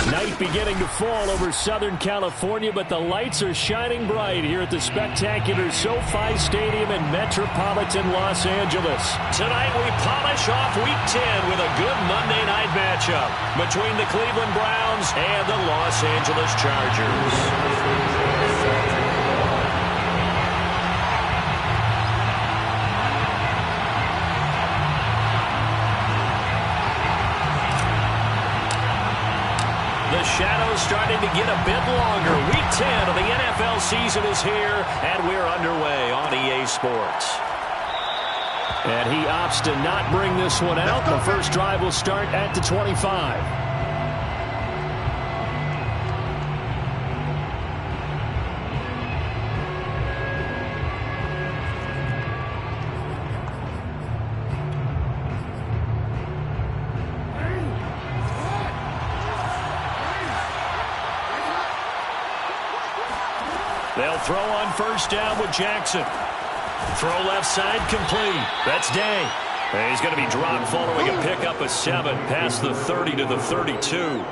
Night beginning to fall over Southern California, but the lights are shining bright here at the spectacular SoFi Stadium in metropolitan Los Angeles. Tonight we polish off Week 10 with a good Monday night matchup between the Cleveland Browns and the Los Angeles Chargers. The shadow's starting to get a bit longer. Week 10 of the NFL season is here, and we're underway on EA Sports. And he opts to not bring this one out. The first drive will start at the 25. They'll throw on first down with Jackson. Throw left side complete. That's Day. And he's going to be dropped following a pickup of 7 past the 30 to the 32.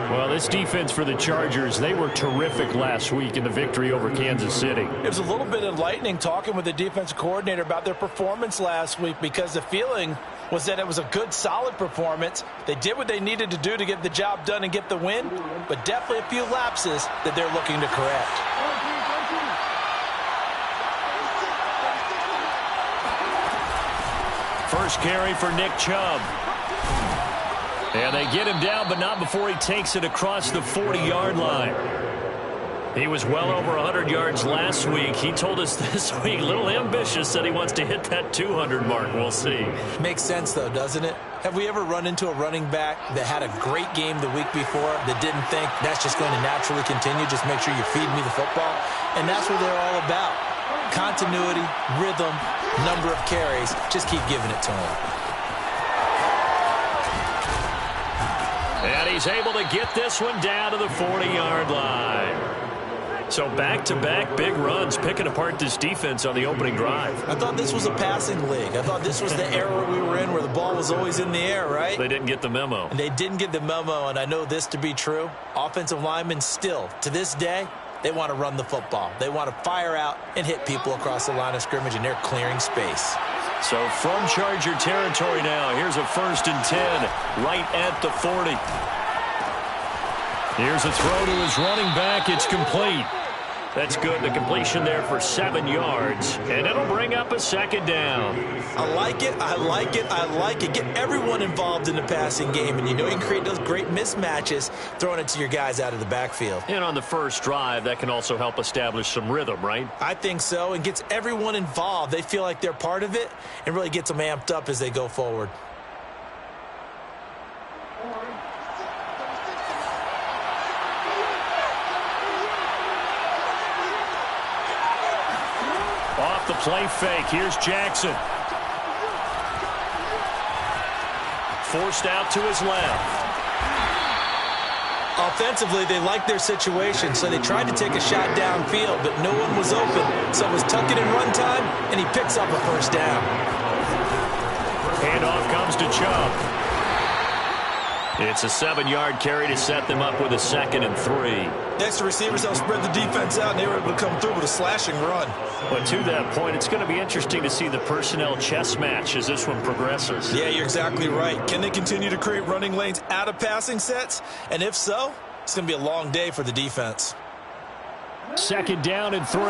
Well, this defense for the Chargers, they were terrific last week in the victory over Kansas City. It was a little bit enlightening talking with the defensive coordinator about their performance last week, because the feeling was that it was a good, solid performance. They did what they needed to do to get the job done and get the win, but definitely a few lapses that they're looking to correct. First carry for Nick Chubb. And they get him down, but not before he takes it across the 40-yard line. He was well over 100 yards last week. He told us this week, a little ambitious, said he wants to hit that 200 mark. We'll see. Makes sense, though, doesn't it? Have we ever run into a running back that had a great game the week before that didn't think that's just going to naturally continue? Just make sure you feed me the football. And that's what they're all about. Continuity, rhythm, number of carries. Just keep giving it to him. And he's able to get this one down to the 40-yard line. So back-to-back big runs, picking apart this defense on the opening drive. I thought this was a passing league. I thought this was the era we were in where the ball was always in the air, right? They didn't get the memo. And they didn't get the memo, and I know this to be true. Offensive linemen still, to this day, they want to run the football. They want to fire out and hit people across the line of scrimmage, and they're clearing space. So from Charger territory now, here's a 1st and 10 right at the 40. Here's a throw to his running back. It's complete. That's good. The completion there for 7 yards. And it'll bring up a 2nd down. I like it. I like it. I like it. Get everyone involved in the passing game. And you know you can create those great mismatches throwing it to your guys out of the backfield. And on the first drive, that can also help establish some rhythm, right? I think so. And gets everyone involved. They feel like they're part of it and really gets them amped up as they go forward. Off the play fake, here's Jackson. Forced out to his left. Offensively, they liked their situation, so they tried to take a shot downfield, but no one was open. So it was tuck it in run time, and he picks up a 1st down. Handoff comes to Chubb. It's a 7-yard carry to set them up with a 2nd and 3. Next, the receivers helped spread the defense out, and they were able to come through with a slashing run. But to that point, it's going to be interesting to see the personnel chess match as this one progresses. Yeah, you're exactly right. Can they continue to create running lanes out of passing sets? And if so, it's going to be a long day for the defense. 2nd down and 3.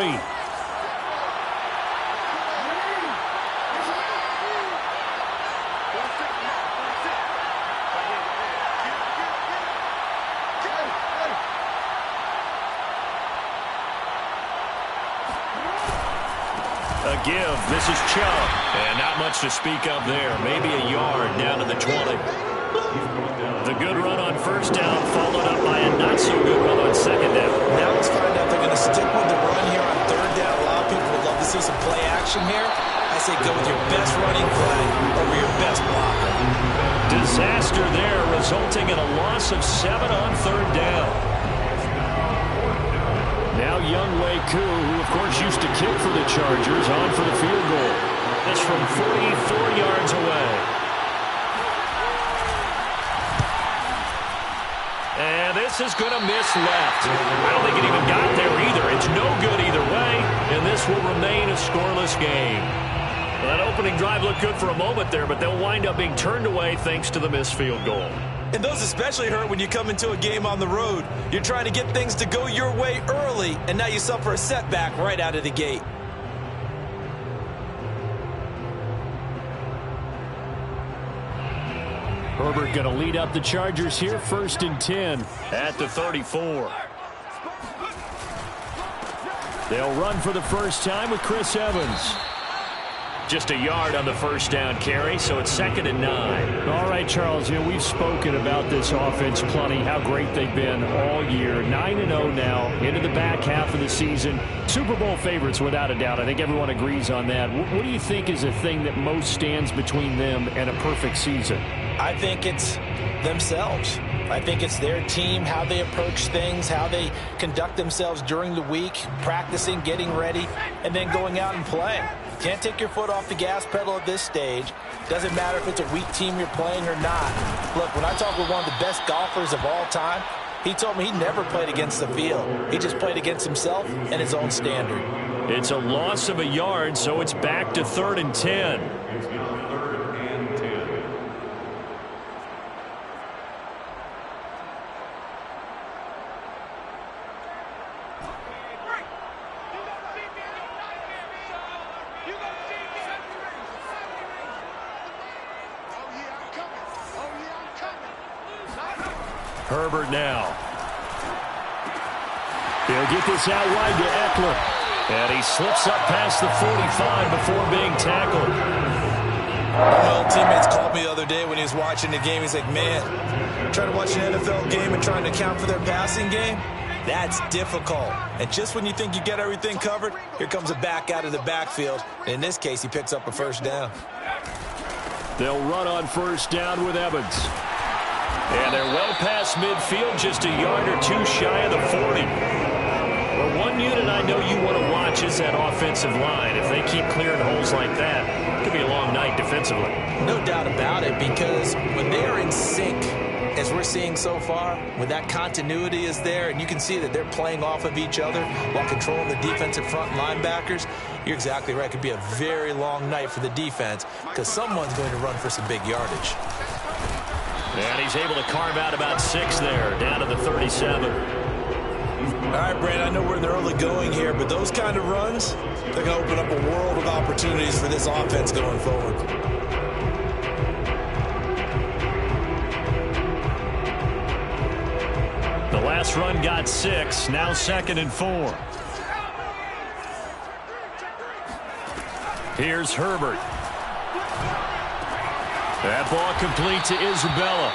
give. This is Chubb. And not much to speak of there. Maybe a yard down to the 20. The good run on first down followed up by a not-so-good run on second down. Now let's find out if they're going to stick with the run here on third down. A lot of people would love to see some play action here. I say go with your best running play over your best blocker. Disaster there, resulting in a loss of 7 on third down. Now Younghoe Koo, who of course used to kick for the Chargers, on for the field goal. This from 44 yards away. And this is going to miss left. I don't think it even got there either. It's no good either way, and this will remain a scoreless game. Well, that opening drive looked good for a moment there, but they'll wind up being turned away thanks to the missed field goal. And those especially hurt when you come into a game on the road. You're trying to get things to go your way early, and now you suffer a setback right out of the gate. Herbert going to lead up the Chargers here, 1st and 10 at the 34. They'll run for the first time with Chris Evans. Just a yard on the first down carry, so it's 2nd and 9. All right, Charles, you know, we've spoken about this offense plenty, how great they've been all year. 9-0 now, into the back half of the season. Super Bowl favorites, without a doubt. I think everyone agrees on that. What do you think is the thing that most stands between them and a perfect season? I think it's themselves. I think it's their team, how they approach things, how they conduct themselves during the week, practicing, getting ready, and then going out and playing. Can't take your foot off the gas pedal at this stage. Doesn't matter if it's a weak team you're playing or not. Look, when I talk with one of the best golfers of all time, he told me he never played against the field. He just played against himself and his own standard. It's a loss of a yard, so it's back to 3rd and 10. Herbert now. He'll get this out wide to Eckler. And he slips up past the 45 before being tackled. Well, teammates called me the other day when he was watching the game. He's like, man, trying to watch an NFL game and trying to account for their passing game, that's difficult. And just when you think you get everything covered, here comes a back out of the backfield. And in this case, he picks up a first down. They'll run on first down with Evans. And they're well past midfield, just a yard or two shy of the 40. Well, one unit I know you want to watch is that offensive line. If they keep clearing holes like that, it could be a long night defensively. No doubt about it, because when they're in sync, as we're seeing so far, when that continuity is there, and you can see that they're playing off of each other while controlling the defensive front linebackers, you're exactly right. It could be a very long night for the defense, because someone's going to run for some big yardage. And he's able to carve out about 6 there, down to the 37. All right, Brandon, I know we're in the early going here, but those kind of runs, they're going to open up a world of opportunities for this offense going forward. The last run got 6, now 2nd and 4. Here's Herbert. That ball complete to Isabella.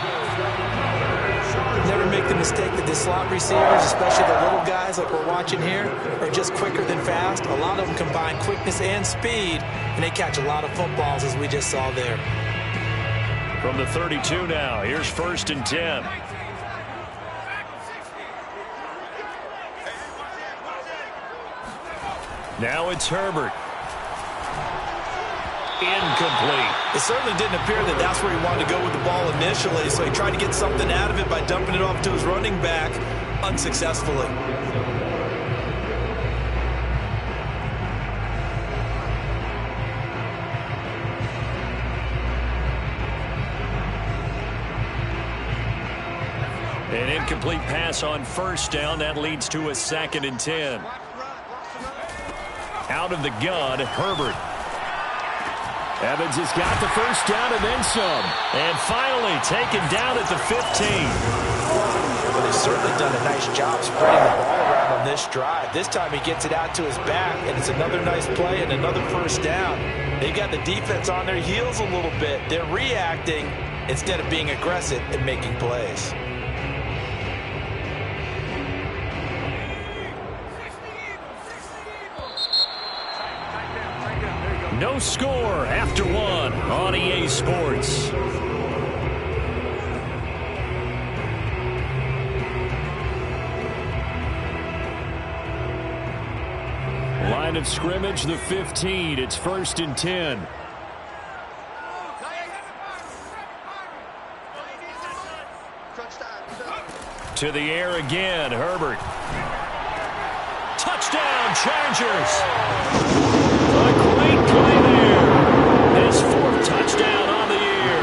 Never make the mistake that the slot receivers, especially the little guys like we're watching here, are just quicker than fast. A lot of them combine quickness and speed, and they catch a lot of footballs, as we just saw there. From the 32 now, here's 1st and 10. Now it's Herbert. Incomplete. It certainly didn't appear that that's where he wanted to go with the ball initially, so he tried to get something out of it by dumping it off to his running back unsuccessfully. An incomplete pass on first down. That leads to a 2nd and 10. Out of the gun, Herbert. Evans has got the first down and then some. And finally taken down at the 15. Well, they've certainly done a nice job spreading the ball around touchdown on this drive. This time he gets it out to his back, and it's another nice play and another first down. They got the defense on their heels a little bit. They're reacting instead of being aggressive and making plays. No score after one on EA Sports. Line of scrimmage, the 15. It's 1st and 10. To the air again, Herbert. Touchdown, Chargers. A great play there. His 4th touchdown on the year.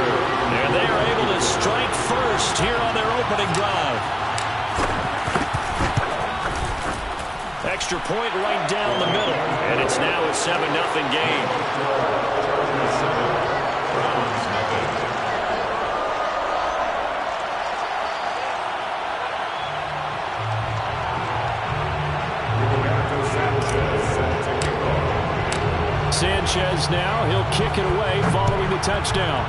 And they are able to strike first here on their opening drive. Extra point right down the middle. And it's now a 7-0 game. Sanchez now, he'll kick it away following the touchdown.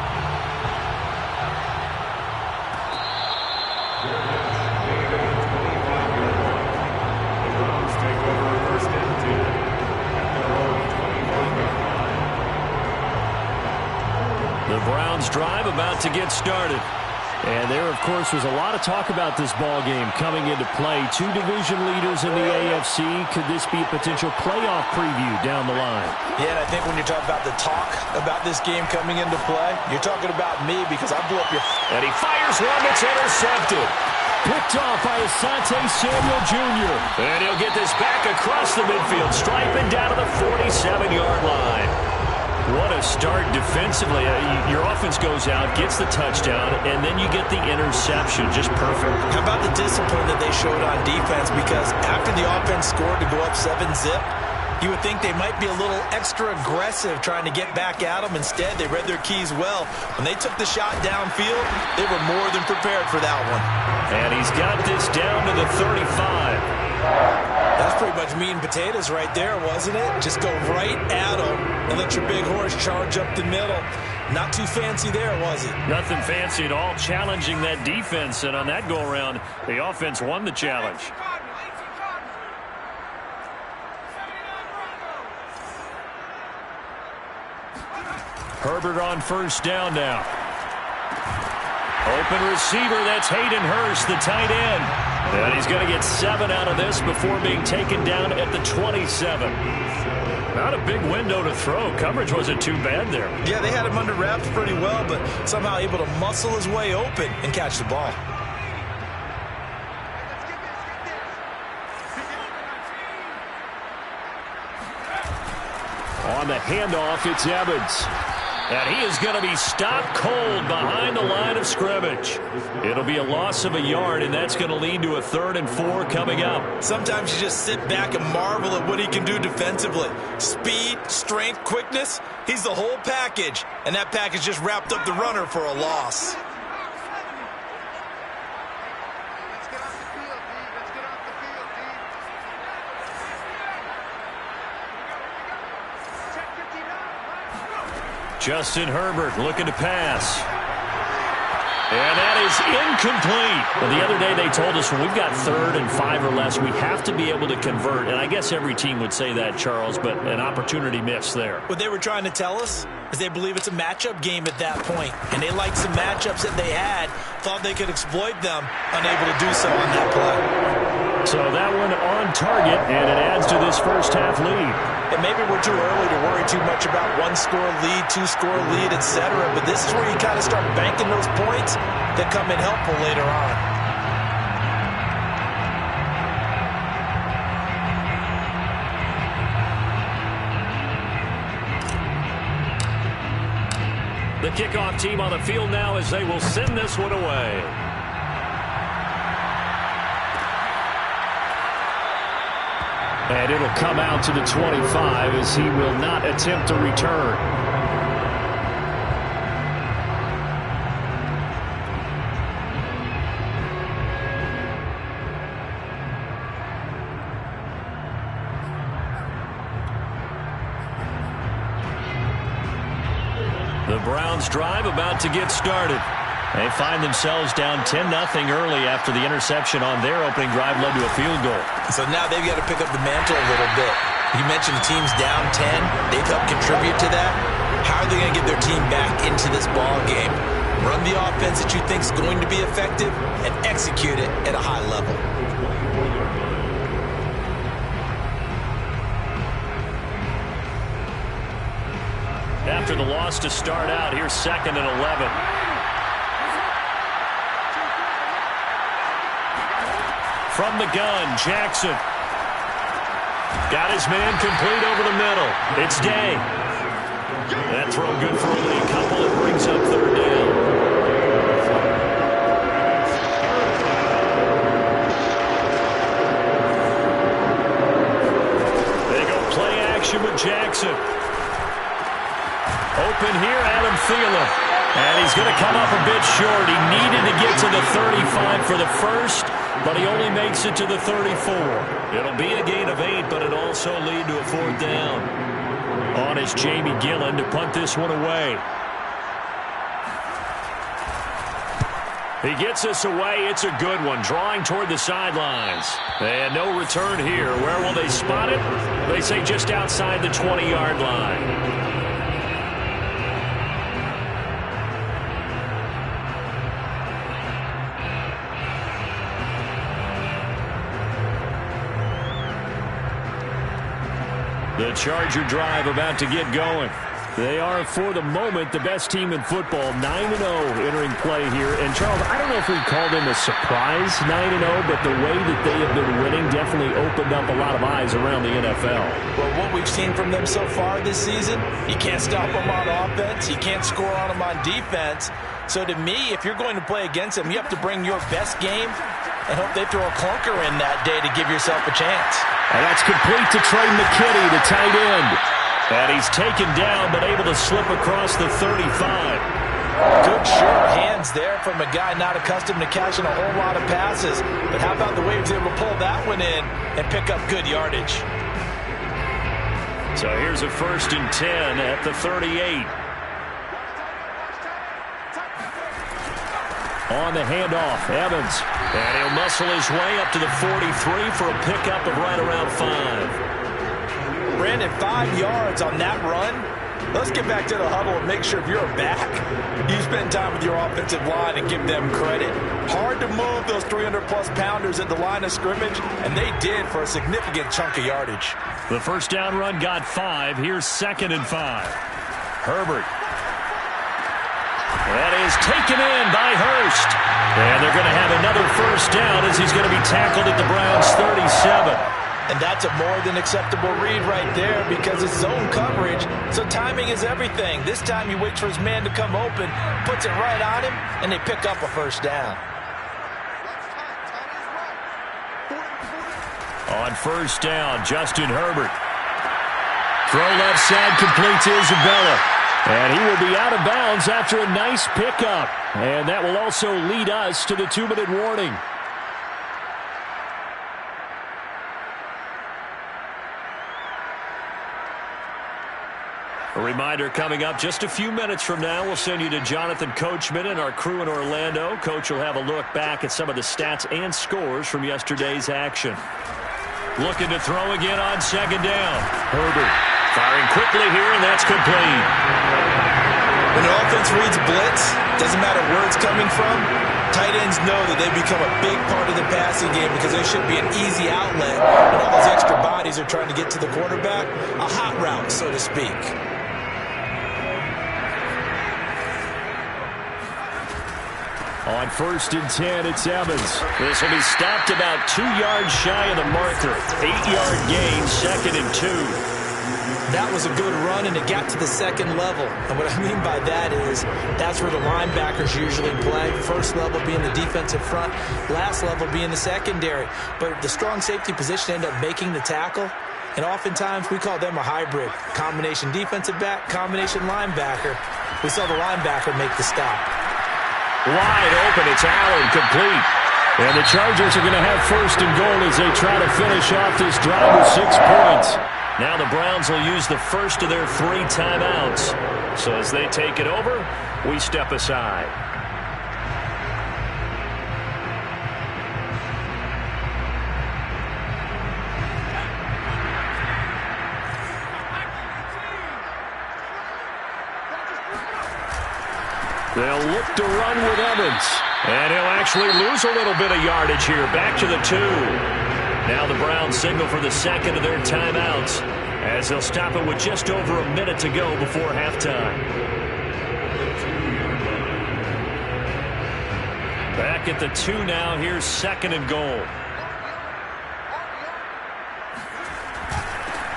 The Browns drive about to get started. And there, of course, was a lot of talk about this ball game coming into play. 2 division leaders in the AFC. Could this be a potential playoff preview down the line? Yeah, and I think when you talk about the talk about this game coming into play, you're talking about me because I blew up your... And he fires one that's intercepted. Picked off by Asante Samuel Jr. And he'll get this back across the midfield, striping down to the 47-yard line. What a start defensively. Your offense goes out, gets the touchdown, and then you get the interception. Just perfect. How about the discipline that they showed on defense? Because after the offense scored to go up 7-zip, you would think they might be a little extra aggressive trying to get back at them. Instead, they read their keys well. When they took the shot downfield, they were more than prepared for that one. And he's got this down to the 35. That's pretty much meat and potatoes right there, wasn't it? Just go right at them and let your big horse charge up the middle. Not too fancy there, was it? Nothing fancy at all, challenging that defense. And on that go-around, the offense won the challenge. Herbert on first down now. Open receiver, that's Hayden Hurst, the tight end. And he's going to get 7 out of this before being taken down at the 27. Not a big window to throw. Coverage wasn't too bad there. Yeah, they had him under wraps pretty well, but somehow able to muscle his way open and catch the ball. On the handoff, it's Evans. And he is going to be stopped cold behind the line of scrimmage. It'll be a loss of a yard, and that's going to lead to a 3rd and 4 coming up. Sometimes you just sit back and marvel at what he can do defensively. Speed, strength, quickness, he's the whole package. And that package just wrapped up the runner for a loss. Justin Herbert looking to pass. And that is incomplete. Well, the other day they told us when we've got 3rd and 5 or less, we have to be able to convert. And I guess every team would say that, Charles, but an opportunity missed there. What they were trying to tell us is they believe it's a matchup game at that point. And they liked some matchups that they had, thought they could exploit them, unable to do so on that play. So that one on target, and it adds to this first half lead. And maybe we're too early to worry too much about 1-score lead, 2-score lead, etc. But this is where you kind of start banking those points that come in helpful later on. The kickoff team on the field now as they will send this one away. And it'll come out to the 25 as he will not attempt to return. Browns drive about to get started. They find themselves down 10-0 early after the interception on their opening drive led to a field goal. So now they've got to pick up the mantle a little bit. You mentioned the team's down 10. They've helped contribute to that. How are they going to get their team back into this ball game? Run the offense that you think is going to be effective and execute it at a high level. After the loss to start out, here's 2nd and 11. From the gun, Jackson. Got his man complete over the middle. It's Day. That throw good for only a couple. It brings up 3rd down. They go play action with Jackson. Open here, Adam Thielen. And he's going to come up a bit short. He needed to get to the 35 for the first, but he only makes it to the 34. It'll be a gain of 8, but it'll also lead to a 4th down. On is Jamie Gillen to punt this one away. He gets us away. It's a good one, drawing toward the sidelines. And no return here. Where will they spot it? They say just outside the 20-yard line. The Charger drive about to get going. They are, for the moment, the best team in football, 9-0 entering play here. And, Charles, I don't know if we call them a surprise 9-0, but the way that they have been winning definitely opened up a lot of eyes around the NFL. Well, what we've seen from them so far this season, you can't stop them on offense. You can't score on them on defense. So, to me, if you're going to play against them, you have to bring your best game and hope they throw a clunker in that day to give yourself a chance. And that's complete to Trey McKitty, the tight end. And he's taken down, but able to slip across the 35. Good, sure hands there from a guy not accustomed to catching a whole lot of passes. But how about the way he was able to pull that one in and pick up good yardage? So here's a 1st and 10 at the 38. On the handoff, Evans. And he'll muscle his way up to the 43 for a pickup of right around 5. Brandon, 5 yards on that run. Let's get back to the huddle and make sure if you're back, you spend time with your offensive line and give them credit. Hard to move those 300-plus pounders at the line of scrimmage, and they did for a significant chunk of yardage. The first down run got 5. Here's 2nd and 5. Herbert. That is taken in by Hurst. And they're going to have another first down as he's going to be tackled at the Browns' 37. And that's a more than acceptable read right there because it's zone coverage, so timing is everything. This time he waits for his man to come open, puts it right on him, and they pick up a first down. On first down, Justin Herbert. Throw left side, complete to Isabella. And he will be out of bounds after a nice pickup. And that will also lead us to the 2-minute warning. A reminder coming up just a few minutes from now. We'll send you to Jonathan Coachman and our crew in Orlando. Coach will have a look back at some of the stats and scores from yesterday's action. Looking to throw again on 2nd down. Herbert firing quickly here, and that's complete. When an offense reads blitz, doesn't matter where it's coming from, tight ends know that they become a big part of the passing game because there should be an easy outlet when all those extra bodies are trying to get to the quarterback. A hot route, so to speak. On 1st and 10, it's Evans. This will be stopped about 2 yards shy of the marker. 8-yard gain, 2nd and 2. That was a good run, and it got to the 2nd level. And what I mean by that is that's where the linebackers usually play. First level being the defensive front, last level being the secondary. But the strong safety position ended up making the tackle. And oftentimes we call them a hybrid. Combination defensive back, combination linebacker. We saw the linebacker make the stop. Wide open, it's Allen, complete. And the Chargers are going to have 1st and goal as they try to finish off this drive with 6 points. Now the Browns will use the first of their 3 timeouts. So as they take it over, we step aside. They'll look to run with Evans. And he'll actually lose a little bit of yardage here. Back to the 2. Now the Browns signal for the second of their timeouts as they'll stop it with just over a minute to go before halftime. Back at the 2 now. Here's 2nd and goal.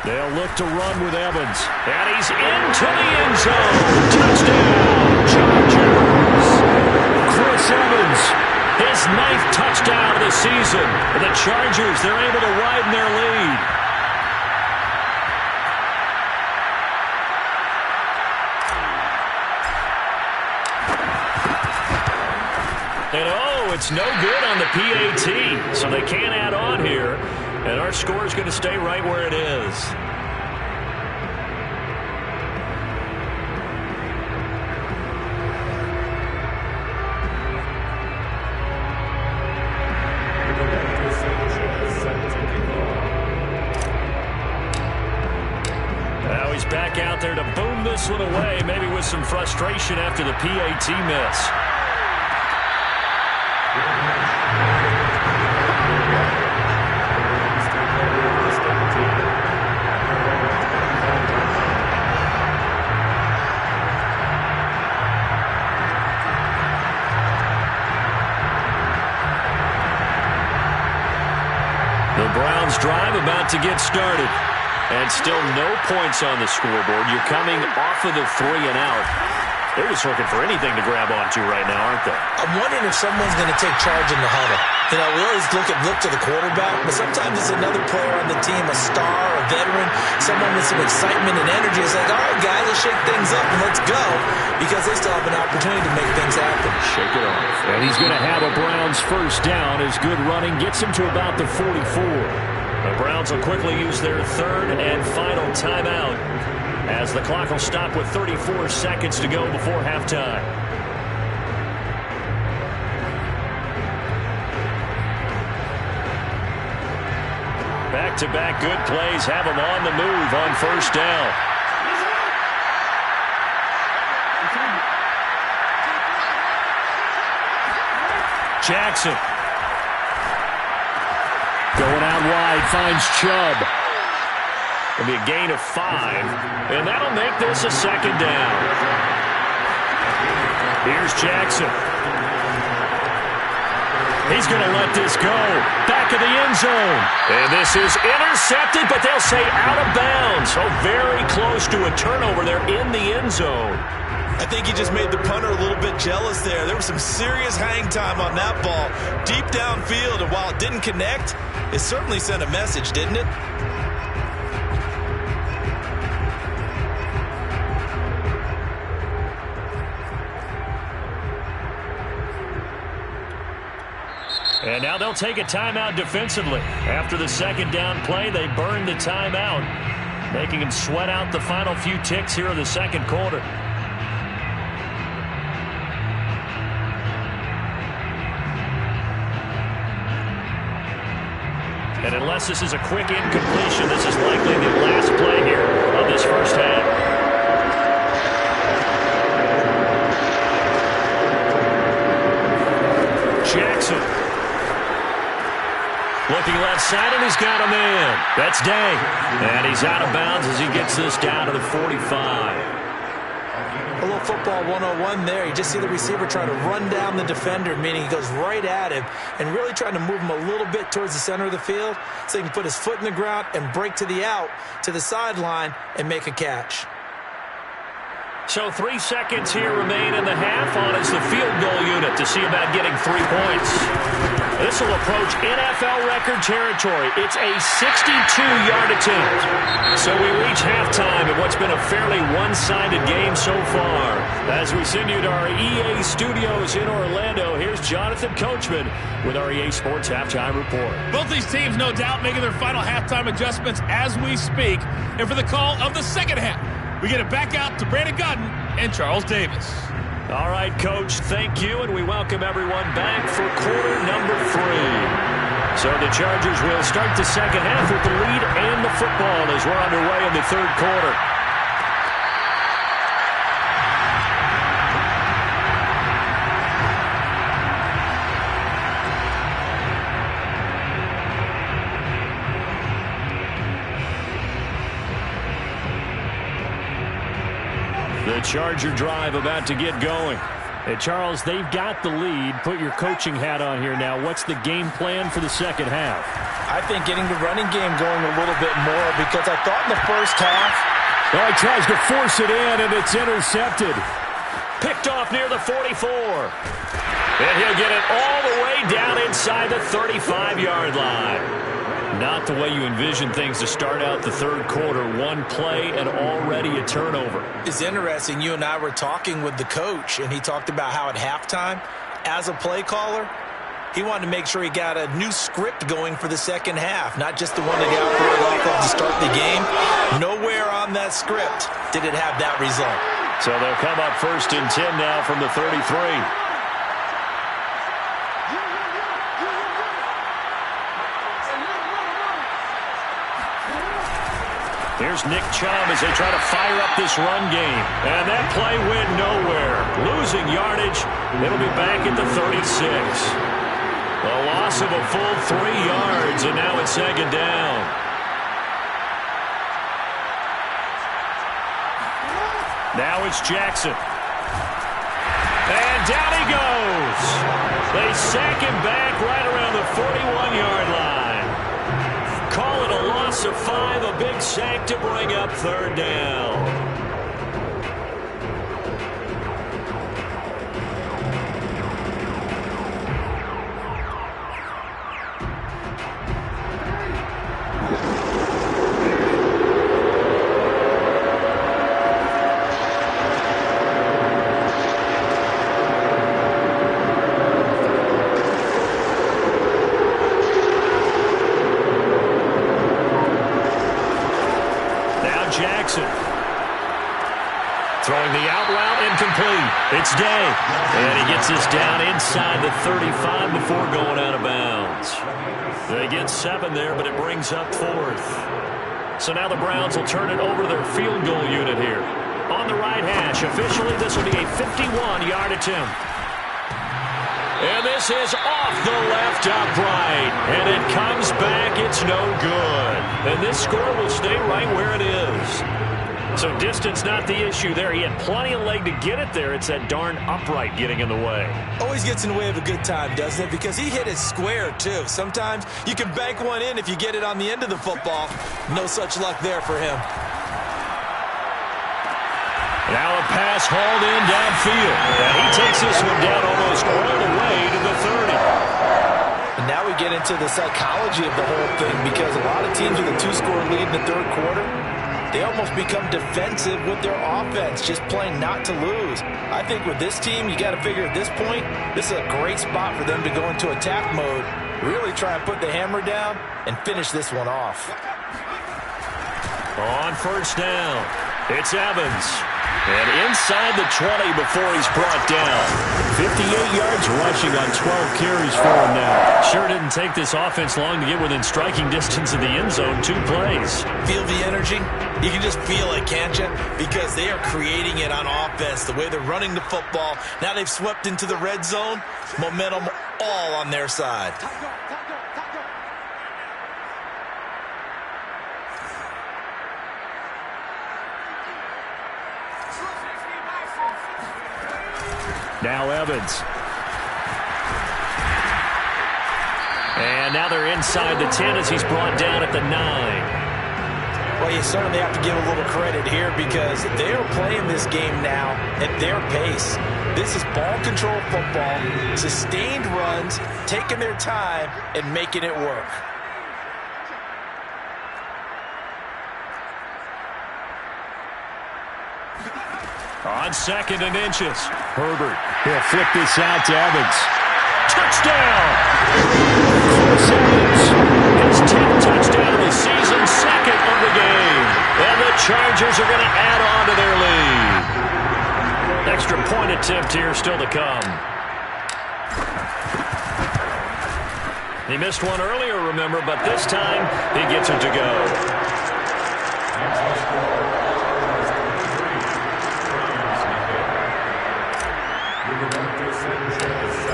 They'll look to run with Evans. And he's into the end zone. Touchdown, Chargers. Chris Evans, his 9th touchdown of the season. The Chargers, they're able to widen their lead. And oh, it's no good on the PAT. So they can't add on here. And our score is going to stay right where it is. Now he's back out there to boom this one away, maybe with some frustration after the PAT miss. The Browns drive about to get started. And still no points on the scoreboard. You're coming off of the 3 and out. They're just looking for anything to grab onto right now, aren't they? I'm wondering if someone's going to take charge in the huddle. You know, we always look to the quarterback, but sometimes it's another player on the team, a star, a veteran, someone with some excitement and energy. It's like, all right, guys, let's shake things up and let's go, because they still have an opportunity to make things happen. Shake it off. And he's going to have a Browns first down as good running gets him to about the 44. The Browns will quickly use their 3rd and final timeout as the clock will stop with 34 seconds to go before halftime. Back-to-back good plays have them on the move on first down. Jackson. Going out wide, finds Chubb. It'll be a gain of 5, and that'll make this a 2nd down. Here's Jackson. He's going to let this go. Back of the end zone. And this is intercepted, but they'll say out of bounds. So very close to a turnover there in the end zone. I think he just made the punter a little bit jealous there. There was some serious hang time on that ball. Deep downfield, and while it didn't connect, it certainly sent a message, didn't it? And now they'll take a timeout defensively. After the 2nd down play, they burned the timeout, making them sweat out the final few ticks here of the 2nd quarter. And unless this is a quick incompletion, this is likely the last play here of this first half. Jackson. Looking left side, and he's got a man. That's Day. And he's out of bounds as he gets this down to the 45. A little football 101 there. You just see the receiver trying to run down the defender, meaning he goes right at him and really trying to move him a little bit towards the center of the field so he can put his foot in the ground and break to the out, to the sideline, and make a catch. So 3 seconds here remain in the half on as the field goal unit to see about getting 3 points. This will approach NFL record territory. It's a 62-yard attempt. So we reach halftime in what's been a fairly one-sided game so far. As we send you to our EA studios in Orlando, here's Jonathan Coachman with our EA Sports Halftime Report. Both these teams, no doubt, making their final halftime adjustments as we speak. And for the call of the second half, we get it back out to Brandon Gaudin and Charles Davis. All right, Coach, thank you, and we welcome everyone back for quarter number 3. So the Chargers will start the second half with the lead and the football as we're underway in the third quarter. The Charger drive about to get going. Hey, Charles, they've got the lead. Put your coaching hat on here now. What's the game plan for the second half? I think getting the running game going a little bit more because I thought in the first half. Oh, he tries to force it in, and it's intercepted. Picked off near the 44. And he'll get it all the way down inside the 35-yard line. Not the way you envision things to start out the third quarter. One play and already a turnover. It's interesting. You and I were talking with the coach, and he talked about how at halftime, as a play caller, he wanted to make sure he got a new script going for the second half, not just the one that he operated off of to start the game. Nowhere on that script did it have that result. So they'll come up 1st and 10 now from the 33. Here's Nick Chubb as they try to fire up this run game. And that play went nowhere. Losing yardage. It'll be back at the 36. A loss of a full 3 yards, and now it's second down. Now it's Jackson. And down he goes. They sack him back right around the 41-yard line. Call it a loss of 5, a big sack to bring up third down. Jackson. Throwing the out route incomplete. It's Day. And he gets this down inside the 35 before going out of bounds. They get 7 there, but it brings up 4th. So now the Browns will turn it over to their field goal unit here. On the right hash, officially this will be a 51-yard attempt. And this is off the left upright. And it comes back. It's no good. And this score will stay right where it is. So distance not the issue there. He had plenty of leg to get it there. It's that darn upright getting in the way. Always gets in the way of a good time, doesn't it? Because he hit it square, too. Sometimes you can bank one in if you get it on the end of the football. No such luck there for him. Now a pass hauled in downfield. And he takes this one down almost all the way to the 30. And now we get into the psychology of the whole thing because a lot of teams with a 2-score lead in the third quarter, they almost become defensive with their offense, just playing not to lose. I think with this team, you got to figure at this point, this is a great spot for them to go into attack mode, really try and put the hammer down and finish this one off. On first down, it's Evans. And inside the 20 before he's brought down. 58 yards rushing on 12 carries for him now. Sure didn't take this offense long to get within striking distance of the end zone. 2 plays. Feel the energy? You can just feel it, can't you? Because they are creating it on offense. The way they're running the football. Now they've swept into the red zone. Momentum all on their side. Now Evans. And now they're inside the 10 as he's brought down at the 9. Well, you certainly have to give a little credit here because they are playing this game now at their pace. This is ball control football, sustained runs, taking their time and making it work. On 2nd and inches. Herbert. He'll flip this out to Evans. Touchdown! Chris Evans. His 10th touchdown of the season, 2nd of the game. And the Chargers are going to add on to their lead. Extra point attempt here still to come. He missed one earlier, remember, but this time he gets it to go.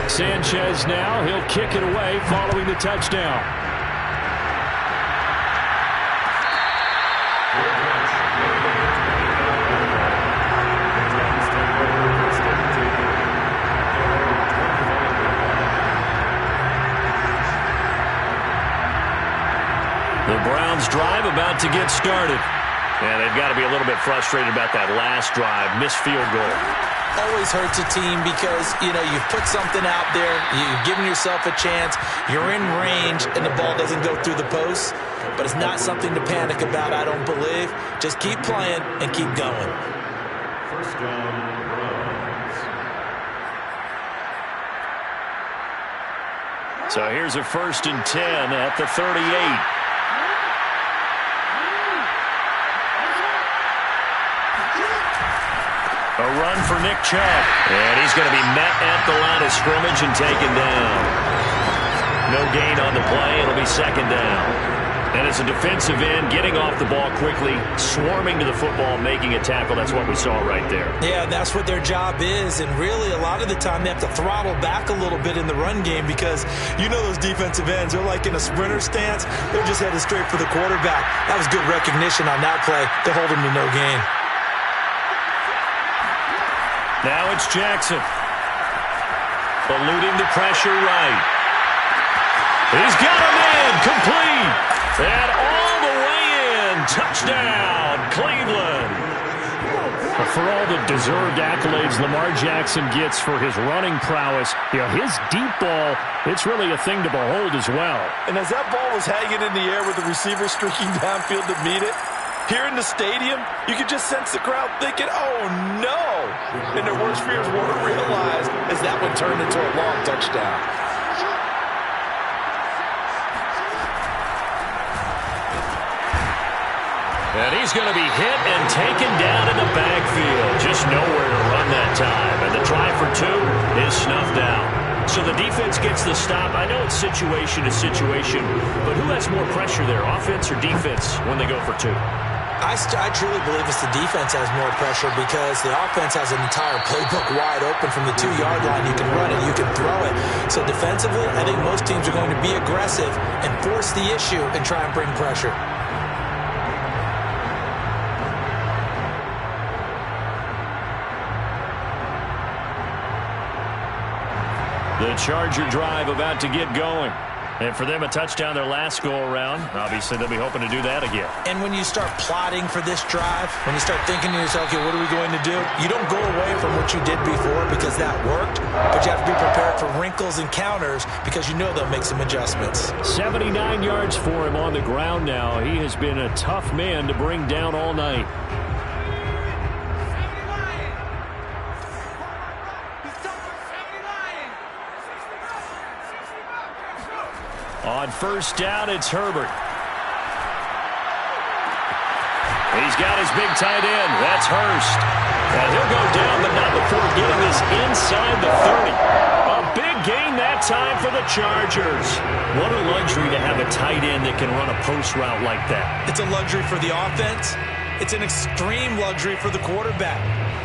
Sanchez now, he'll kick it away following the touchdown. The Browns drive about to get started. And they've got to be a little bit frustrated about that last drive, missed field goal. Always hurts a team because, you've put something out there, you've given yourself a chance, you're in range, and the ball doesn't go through the post. But it's not something to panic about, I don't believe. Just keep playing and keep going. First down, Browns. So here's a 1st and 10 at the 38. A run for Nick Chubb. And he's going to be met at the line of scrimmage and taken down. No gain on the play. It'll be 2nd down. And as a defensive end, getting off the ball quickly, swarming to the football, making a tackle. That's what we saw right there. Yeah, that's what their job is. And really, a lot of the time, they have to throttle back a little bit in the run game because those defensive ends, they're like in a sprinter stance. They're just headed straight for the quarterback. That was good recognition on that play to hold him to no gain. Now it's Jackson. Eluding the pressure right. He's got a man complete. And all the way in. Touchdown, Cleveland. For all the deserved accolades Lamar Jackson gets for his running prowess, his deep ball, it's really a thing to behold as well. And as that ball was hanging in the air with the receiver streaking downfield to meet it, here in the stadium, you could just sense the crowd thinking, oh, no. And their worst fears weren't realized as that one turned into a long touchdown. And he's going to be hit and taken down in the backfield. Just nowhere to run that time. And the try for 2 is snuffed out. So the defense gets the stop. I know it's situation to situation, but who has more pressure there, offense or defense, when they go for 2? I truly believe it's the defense has more pressure because the offense has an entire playbook wide open from the 2-yard line. You can run it, you can throw it. So defensively, I think most teams are going to be aggressive and force the issue and try and bring pressure. The Charger drive about to get going. And for them, a touchdown their last go-around. Obviously, they'll be hoping to do that again. And when you start plotting for this drive, when you start thinking to yourself, okay, what are we going to do? You don't go away from what you did before because that worked, but you have to be prepared for wrinkles and counters because you know they'll make some adjustments. 79 yards for him on the ground now. He has been a tough man to bring down all night. On 1st down, it's Herbert. He's got his big tight end. That's Hurst. And he'll go down, but not before getting this inside the 30. A big gain that time for the Chargers. What a luxury to have a tight end that can run a post route like that. It's a luxury for the offense. It's an extreme luxury for the quarterback.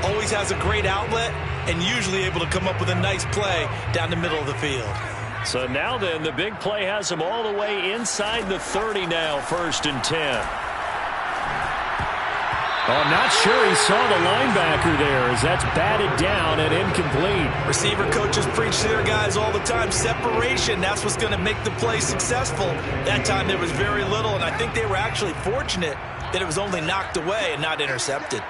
Always has a great outlet and usually able to come up with a nice play down the middle of the field. So now then, the big play has him all the way inside the 30 now, 1st and 10. Oh, I'm not sure he saw the linebacker there as that's batted down and incomplete. Receiver coaches preach to their guys all the time. Separation, that's what's going to make the play successful. That time there was very little, and I think they were actually fortunate that it was only knocked away and not intercepted.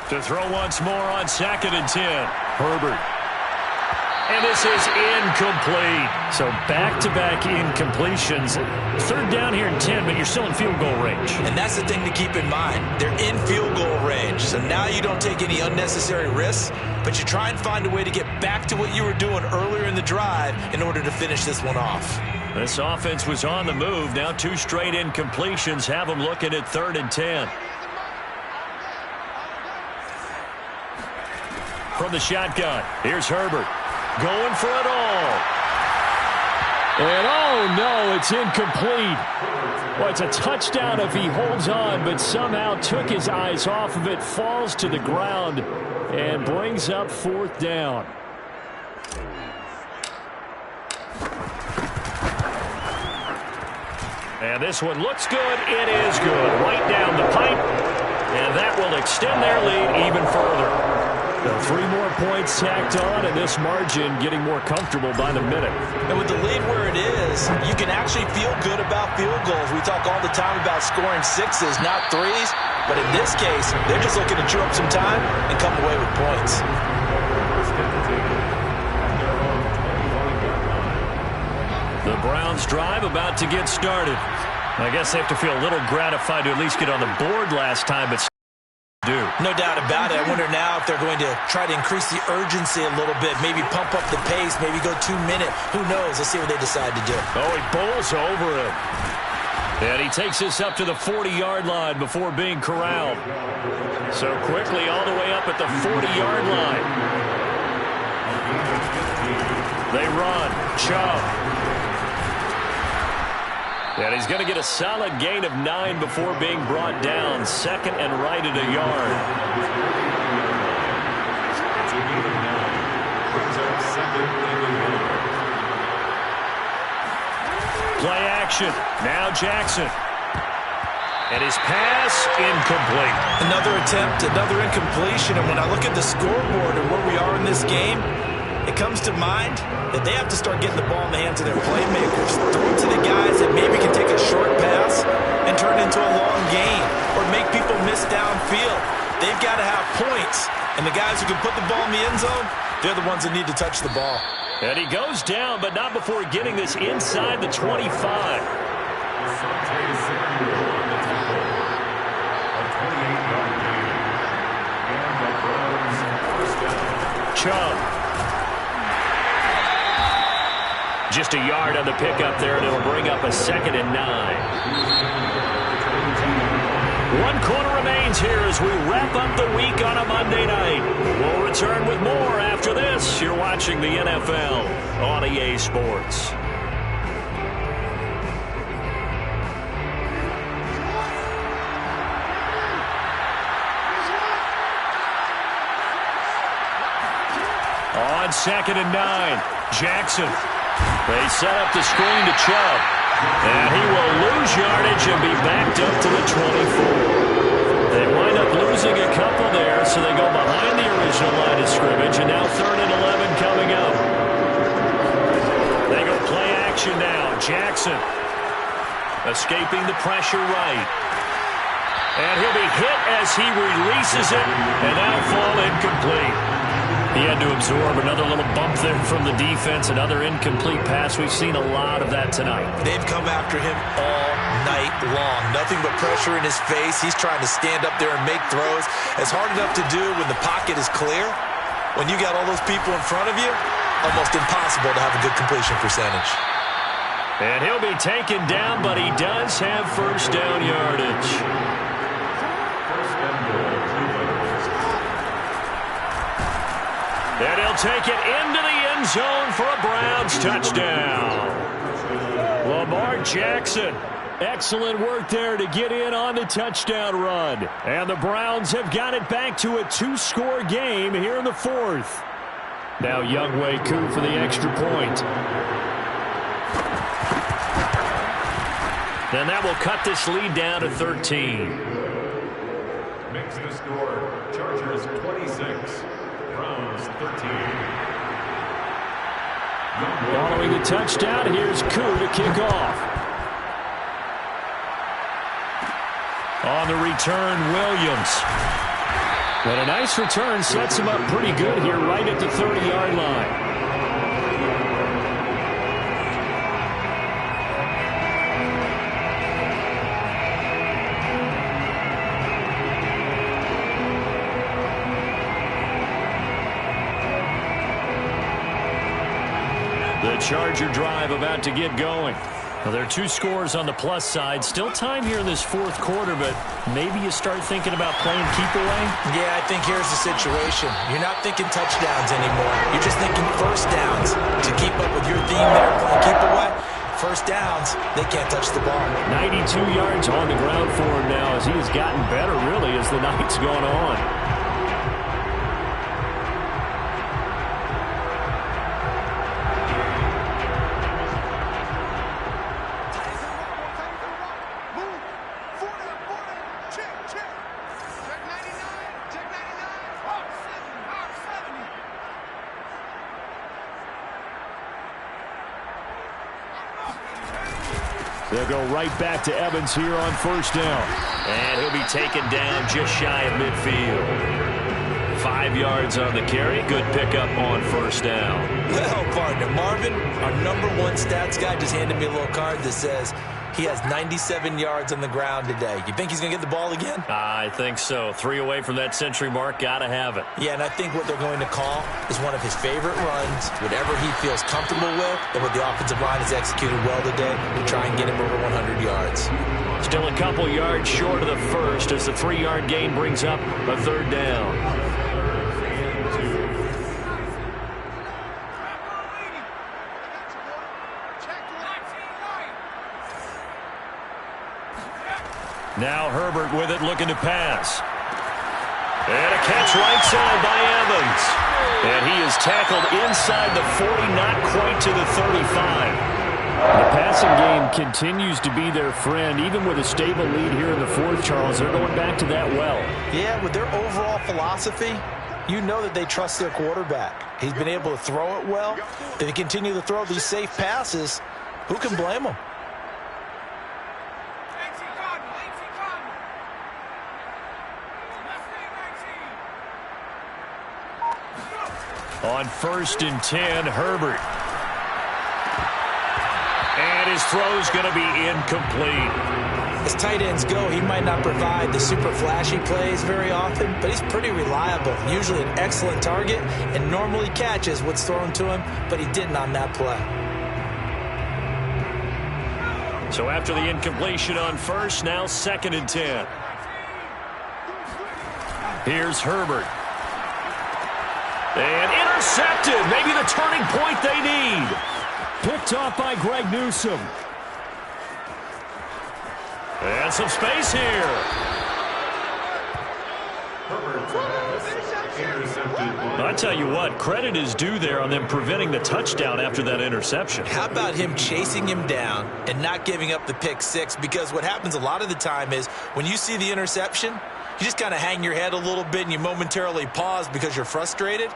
To throw once more on 2nd and 10. Herbert. And this is incomplete. So back-to-back incompletions. 3rd down here and 10, but you're still in field goal range. And that's the thing to keep in mind. They're in field goal range. So now you don't take any unnecessary risks, but you try and find a way to get back to what you were doing earlier in the drive in order to finish this one off. This offense was on the move. Now 2 straight incompletions have them looking at 3rd and 10. From the shotgun, here's Herbert. Going for it all. And oh no, it's incomplete. Well, it's a touchdown if he holds on, but somehow took his eyes off of it, falls to the ground, and brings up 4th down. And this one looks good. It is good. Right down the pipe. And that will extend their lead even further. So 3 more points tacked on, and this margin getting more comfortable by the minute. And with the lead where it is, you can actually feel good about field goals. We talk all the time about scoring 6s, not 3s. But in this case, they're just looking to chew up some time and come away with points. The Browns drive about to get started. I guess they have to feel a little gratified to at least get on the board last time, but do. No doubt about it. I wonder now if they're going to try to increase the urgency a little bit, maybe pump up the pace, maybe go 2-minute. Who knows? Let's see what they decide to do. Oh, he bowls over it. And he takes this up to the 40-yard line before being corralled. So quickly all the way up at the 40-yard line. They run. Chubb. And he's going to get a solid gain of 9 before being brought down. 2nd and right at a yard. Play action. Now Jackson. And his pass incomplete. Another attempt, another incompletion. And when I look at the scoreboard and where we are in this game, it comes to mind that they have to start getting the ball in the hands of their playmakers. Throw it to the guys that maybe can take a short pass and turn it into a long gain or make people miss downfield. They've got to have points. And the guys who can put the ball in the end zone, they're the ones that need to touch the ball. And he goes down, but not before getting this inside the 25. Chubb. Just a yard on the pickup there, and it'll bring up a 2nd and 9. 1 quarter remains here as we wrap up the week on a Monday night. We'll return with more after this. You're watching the NFL on EA Sports. On 2nd and 9, Jackson. They set up the screen to Chubb. And he will lose yardage and be backed up to the 24. They wind up losing a couple there, so they go behind the original line of scrimmage, and now 3rd and 11 coming up. They go play action now. Jackson escaping the pressure right. And he'll be hit as he releases it, and that'll fall incomplete. He had to absorb another little bump there from the defense, another incomplete pass. We've seen a lot of that tonight. They've come after him all night long. Nothing but pressure in his face. He's trying to stand up there and make throws. It's hard enough to do when the pocket is clear. When you got all those people in front of you, almost impossible to have a good completion percentage. And he'll be taken down, but he does have 1st down yardage. And he'll take it into the end zone for a Browns touchdown. Lamar Jackson. Excellent work there to get in on the touchdown run. And the Browns have got it back to a 2-score game here in the 4th. Now Younghoe Koo for the extra point. And that will cut this lead down to 13. Makes the score Chargers 26. Browns 13. Following the touchdown, here's Koo to kick off. On the return, Williams. But a nice return sets him up pretty good here right at the 30-yard line. The Charger drive about to get going. Well, there are 2 scores on the plus side. Still time here in this fourth quarter, but maybe you start thinking about playing keep away? Yeah, I think here's the situation. You're not thinking touchdowns anymore. You're just thinking first downs to keep up with your theme there, playing keep away. First downs, they can't touch the ball. 92 yards on the ground for him now as he has gotten better, really, as the night's gone on. They'll go right back to Evans here on first down. And he'll be taken down just shy of midfield. 5 yards on the carry. Good pickup on first down. Well, partner, Marvin, our #1 stats guy, just handed me a little card that says he has 97 yards on the ground today. You think he's going to get the ball again? I think so. 3 away from that century mark. Got to have it. Yeah, and I think what they're going to call is one of his favorite runs, whatever he feels comfortable with, and what the offensive line has executed well today to try and get him over 100 yards. Still a couple yards short of the first as the 3-yard gain brings up a third down. Now Herbert with it, looking to pass. And a catch right side by Evans. And he is tackled inside the 40, not quite to the 35. The passing game continues to be their friend, even with a stable lead here in the fourth, Charles. They're going back to that well. Yeah, with their overall philosophy, you know that they trust their quarterback. He's been able to throw it well. They continue to throw these safe passes. Who can blame them? On 1st and 10, Herbert. And his throw's going to be incomplete. As tight ends go, he might not provide the super flashy plays very often, but he's pretty reliable. Usually an excellent target and normally catches what's thrown to him, but he didn't on that play. So after the incompletion on 1st, now 2nd and 10. Here's Herbert. And intercepted. Maybe the turning point they need. Picked off by Greg Newsome. And some space here. I tell you what, credit is due there on them preventing the touchdown after that interception. How about him chasing him down and not giving up the pick six? Because what happens a lot of the time is when you see the interception, you just kind of hang your head a little bit and you momentarily pause because you're frustrated.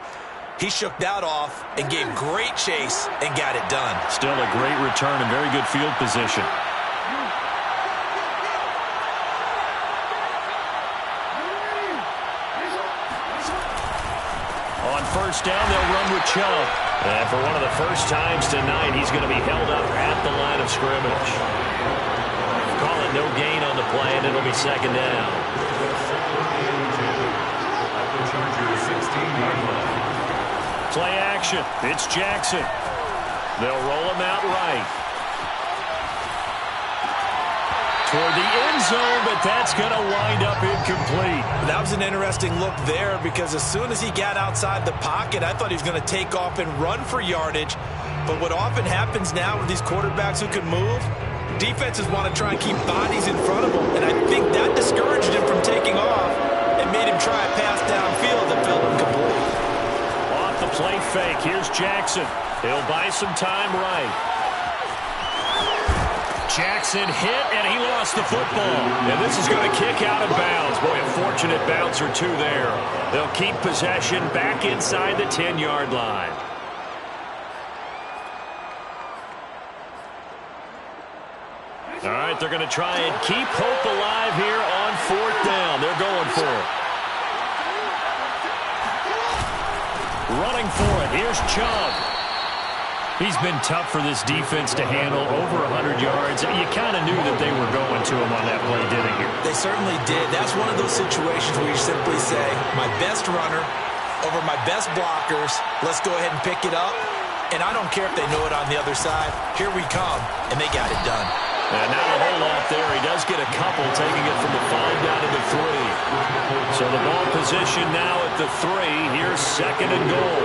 He shook that off and gave great chase and got it done. Still a great return and very good field position. On 1st down, they'll run with Chubb. And for one of the first times tonight, he's going to be held up at the line of scrimmage. Call it no gain on the play, and it'll be 2nd down. Play action. It's Jackson. They'll roll him out right. Toward the end zone, but that's going to wind up incomplete. That was an interesting look there because as soon as he got outside the pocket, I thought he was going to take off and run for yardage. But what often happens now with these quarterbacks who can move, defenses want to try and keep bodies in front of them. And I think that discouraged him from taking off and made him try a pass downfield that felt incomplete. Off the play fake. Here's Jackson. He'll buy some time right. Jackson hit, and he lost the football. And this is going to kick out of bounds. Boy, a fortunate bounce or two there. They'll keep possession back inside the 10-yard line. All right, they're going to try and keep hope alive here on 4th down. They're going for it. Running for it. Here's Chubb. He's been tough for this defense to handle, over 100 yards. You kind of knew that they were going to him on that play, didn't you? They certainly did. That's one of those situations where you simply say, my best runner over my best blockers, let's go ahead and pick it up. And I don't care if they know it on the other side. Here we come, and they got it done. And not a whole lot there. He does get a couple, taking it from the 5 down to the 3. So the ball position now at the 3. Here's 2nd and goal.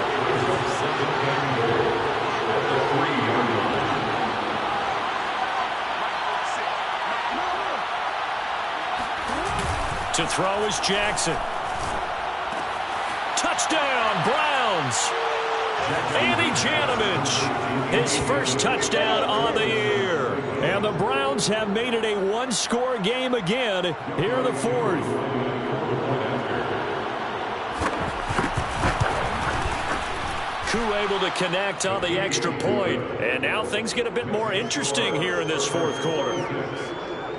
To throw is Jackson. Touchdown, Browns. Andy Janovich, his first touchdown on the year. And the Browns have made it a one-score game again here in the 4th. Koo able to connect on the extra point. And now things get a bit more interesting here in this 4th quarter.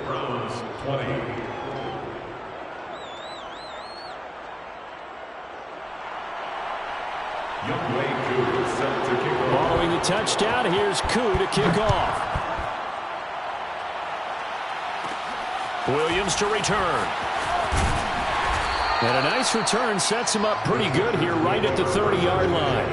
Browns 20. Following the touchdown, here's Koo to kick off. Williams to return. And a nice return sets him up pretty good here right at the 30-yard line.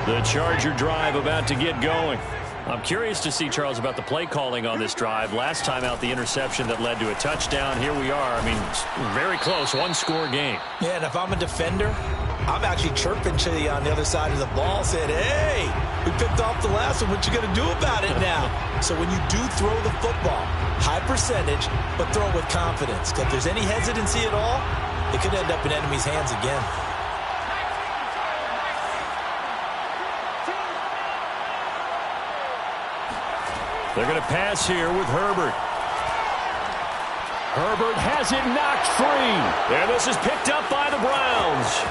The Charger drive about to get going. I'm curious to see, Charles, about the play calling on this drive. Last time out, the interception that led to a touchdown. Here we are. I mean, very close, one-score game. Yeah, and if I'm a defender, I'm actually chirping to you on the other side of the ball, saying, hey, we picked off the last one. What you going to do about it now? So when you do throw the football, high percentage, but throw it with confidence. Because if there's any hesitancy at all, it could end up in enemy's hands again. They're going to pass here with Herbert. Herbert has it knocked free. And this is picked up by the Browns.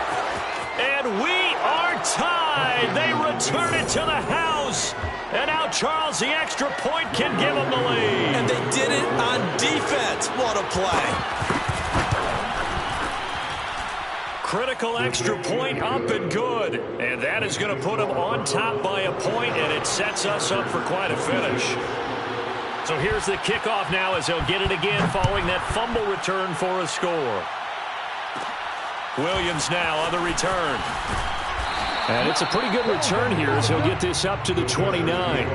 And we are tied. They return it to the house. And now Charles, the extra point, can give them the lead. And they did it on defense. What a play. Critical extra point up and good. And that is going to put them on top by a point, and it sets us up for quite a finish. So here's the kickoff now as he'll get it again following that fumble return for a score. Williams now on the return. And it's a pretty good return here as he'll get this up to the 29.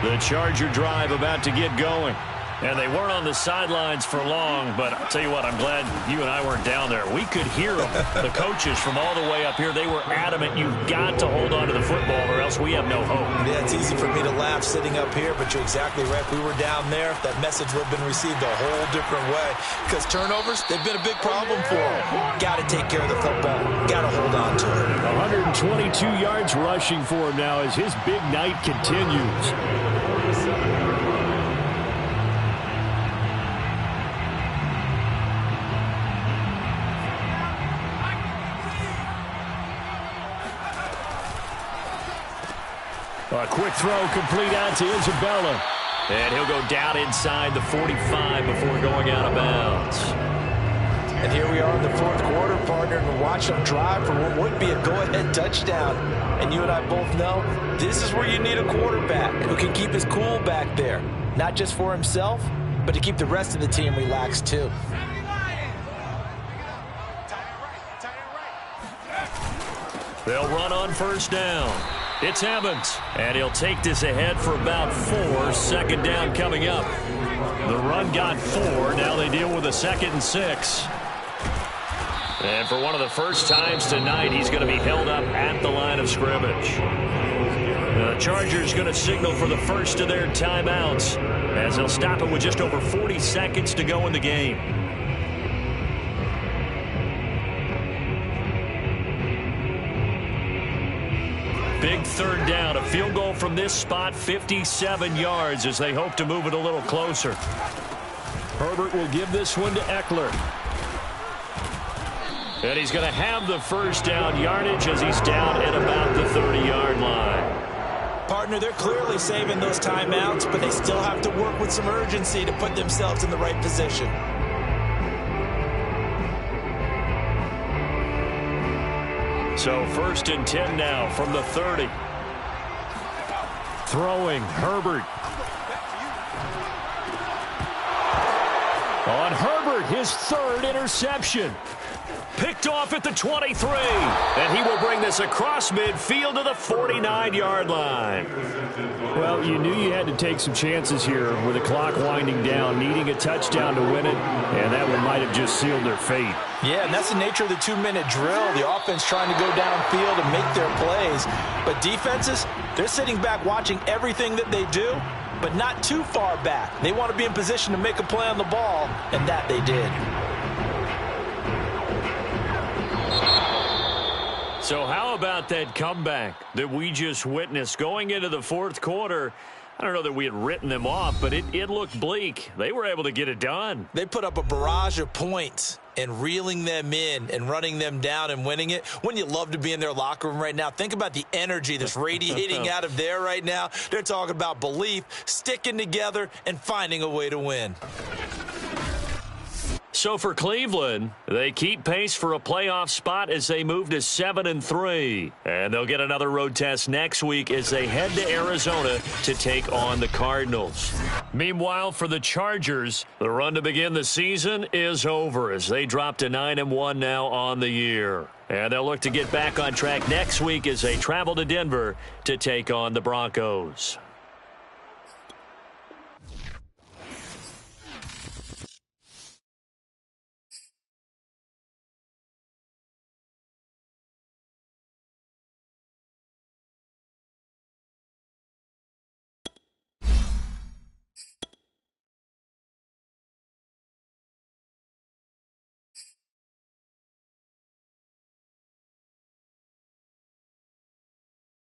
The Charger drive about to get going. And they weren't on the sidelines for long, but I'll tell you what, I'm glad you and I weren't down there. We could hear them, the coaches from all the way up here. They were adamant, you've got to hold on to the football or else we have no hope. Yeah, it's easy for me to laugh sitting up here, but you're exactly right. If we were down there, that message would have been received a whole different way. Because turnovers, they've been a big problem for them. Got to take care of the football. Got to hold on to it. 122 yards rushing for him now as his big night continues. A quick throw complete out to Isabella. And he'll go down inside the 45 before going out of bounds. And here we are in the 4th quarter, partner, and watch them drive for what would be a go-ahead touchdown. And you and I both know this is where you need a quarterback who can keep his cool back there. Not just for himself, but to keep the rest of the team relaxed too. They'll run on first down. It's Evans, and he'll take this ahead for about 4. 2nd down coming up. The run got 4. Now they deal with a 2nd and 6. And for one of the first times tonight, he's going to be held up at the line of scrimmage. The Chargers going to signal for the first of their timeouts as they'll stop it with just over 40 seconds to go in the game. Big 3rd down, a field goal from this spot, 57 yards as they hope to move it a little closer. Herbert will give this one to Eckler. And he's going to have the first down yardage as he's down at about the 30-yard line. Partner, Partner, they're clearly saving those timeouts, but they still have to work with some urgency to put themselves in the right position. So 1st and 10 now from the 30. Throwing, Herbert. On Herbert, his 3rd interception. Picked off at the 23. And he will bring this across midfield to the 49-yard line. Well, you knew you had to take some chances here with the clock winding down, needing a touchdown to win it, and that one might have just sealed their fate. Yeah, and that's the nature of the 2-minute drill. The offense trying to go downfield and make their plays. But defenses, they're sitting back watching everything that they do, but not too far back. They want to be in position to make a play on the ball, and that they did. So how about that comeback that we just witnessed going into the 4th quarter? I don't know that we had written them off, but it looked bleak. They were able to get it done. They put up a barrage of points and reeling them in and running them down and winning it. Wouldn't you love to be in their locker room right now? Think about the energy that's radiating out of there right now. They're talking about belief, sticking together, and finding a way to win. So for Cleveland, they keep pace for a playoff spot as they move to 7-3. And they'll get another road test next week as they head to Arizona to take on the Cardinals. Meanwhile, for the Chargers, the run to begin the season is over as they drop to 9-1 now on the year. And they'll look to get back on track next week as they travel to Denver to take on the Broncos.